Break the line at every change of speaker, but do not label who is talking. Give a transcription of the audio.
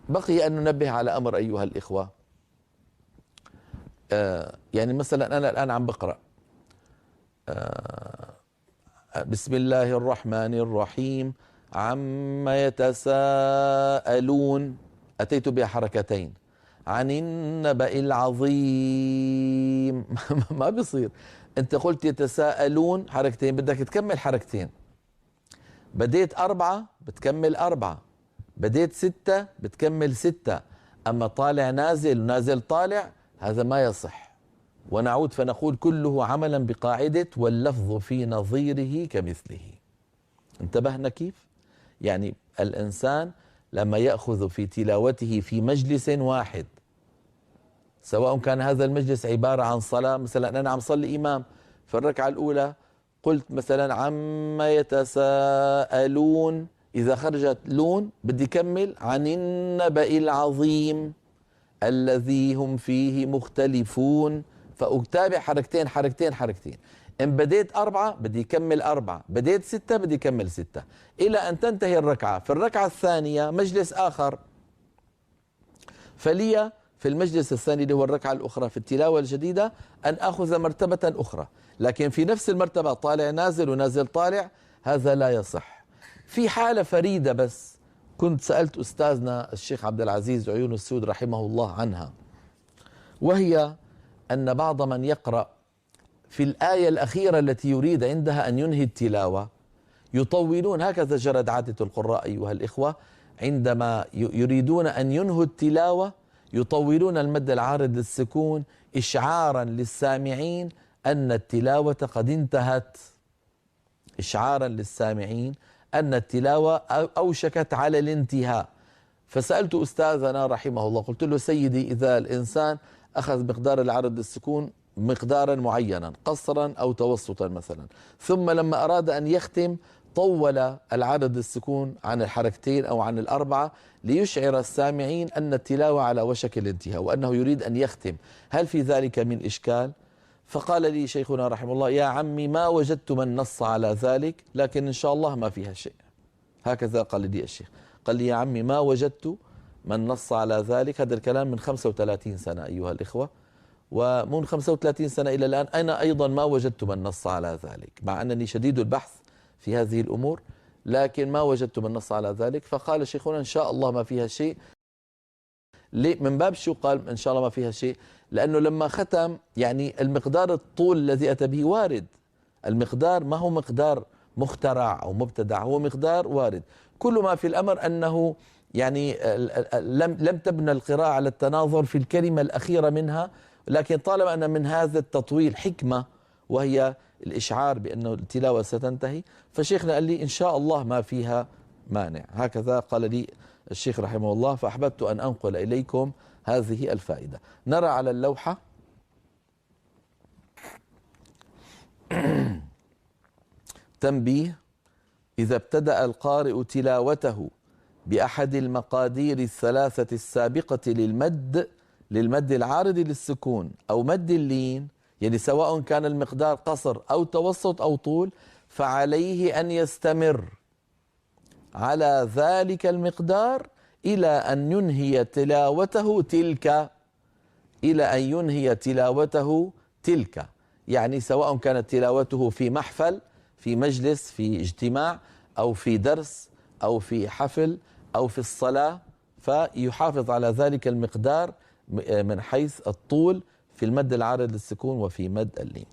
بقي أن ننبه على أمر أيها الإخوة. يعني مثلا أنا الآن عم بقرأ بسم الله الرحمن الرحيم عما يتساءلون، أتيت بها حركتين، عن النبأ العظيم. ما بيصير، أنت قلت يتساءلون حركتين، بدك تكمل حركتين. بديت 4 بتكمل 4، بديت 6 بتكمل 6. أما طالع نازل ونازل طالع هذا ما يصح. ونعود فنقول كله عملا بقاعدة واللفظ في نظيره كمثله. انتبهنا كيف؟ يعني الإنسان لما يأخذ في تلاوته في مجلس واحد، سواء كان هذا المجلس عبارة عن صلاة، مثلا أنا عم صلي إمام في الركعة الأولى قلت مثلا عما يتساءلون، إذا خرجت لون بدي كمل عن النبأ العظيم الذي هم فيه مختلفون، فأتابع حركتين حركتين حركتين. إن بديت 4 بدي يكمل 4، بديت 6 بدي يكمل 6، إلى أن تنتهي الركعة. في الركعة الثانية مجلس آخر، فلي في المجلس الثاني اللي هو الركعة الأخرى في التلاوة الجديدة أن أخذ مرتبة أخرى، لكن في نفس المرتبة طالع نازل ونازل طالع هذا لا يصح. في حالة فريدة بس كنت سألت أستاذنا الشيخ عبد العزيز عيون السود رحمه الله عنها، وهي أن بعض من يقرأ في الآية الأخيرة التي يريد عندها أن ينهي التلاوة يطولون. هكذا جرت عادة القراء أيها الإخوة، عندما يريدون أن ينهوا التلاوة يطولون المد العارض للسكون إشعارا للسامعين أن التلاوة قد انتهت، إشعارا للسامعين أن التلاوة أوشكت على الانتهاء. فسألت أستاذنا رحمه الله قلت له سيدي، إذا الإنسان أخذ مقدار العرض للسكون مقدارا معينا قصرا أو توسطا مثلا، ثم لما أراد أن يختم طول العدد السكون عن الحركتين أو عن الأربعة ليشعر السامعين أن التلاوة على وشك الانتهاء وأنه يريد أن يختم، هل في ذلك من إشكال؟ فقال لي شيخنا رحمه الله يا عمي ما وجدت من نص على ذلك، لكن إن شاء الله ما فيها شيء. هكذا قال لي الشيخ، قال لي يا عمي ما وجدت من نص على ذلك. هذا الكلام من 35 سنة أيها الإخوة، ومن 35 سنة إلى الآن أنا أيضا ما وجدت من نص على ذلك، مع أنني شديد البحث في هذه الأمور، لكن ما وجدت من نص على ذلك. فقال شيخنا إن شاء الله ما فيها شيء. من باب شو قال إن شاء الله ما فيها شيء؟ لأنه لما ختم يعني المقدار الطول الذي أتى به وارد، المقدار ما هو مقدار مخترع أو مبتدع، هو مقدار وارد. كل ما في الأمر أنه يعني لم تبنى القراءة على التناظر في الكلمة الأخيرة منها، لكن طالما أن من هذا التطويل حكمة وهي الإشعار بأنه التلاوة ستنتهي، فشيخنا قال لي إن شاء الله ما فيها مانع. هكذا قال لي الشيخ رحمه الله، فأحببت أن أنقل إليكم هذه الفائدة. نرى على اللوحة تنبيه: إذا ابتدأ القارئ تلاوته بأحد المقادير الثلاثة السابقة للمد العارض للسكون أو مد اللين، يعني سواء كان المقدار قصر أو توسط أو طول، فعليه أن يستمر على ذلك المقدار إلى أن ينهي تلاوته تلك، يعني سواء كانت تلاوته في محفل، في مجلس، في اجتماع، أو في درس، أو في حفل، أو في الصلاة، فيحافظ على ذلك المقدار من حيث الطول في المد العارض للسكون وفي مد اللين.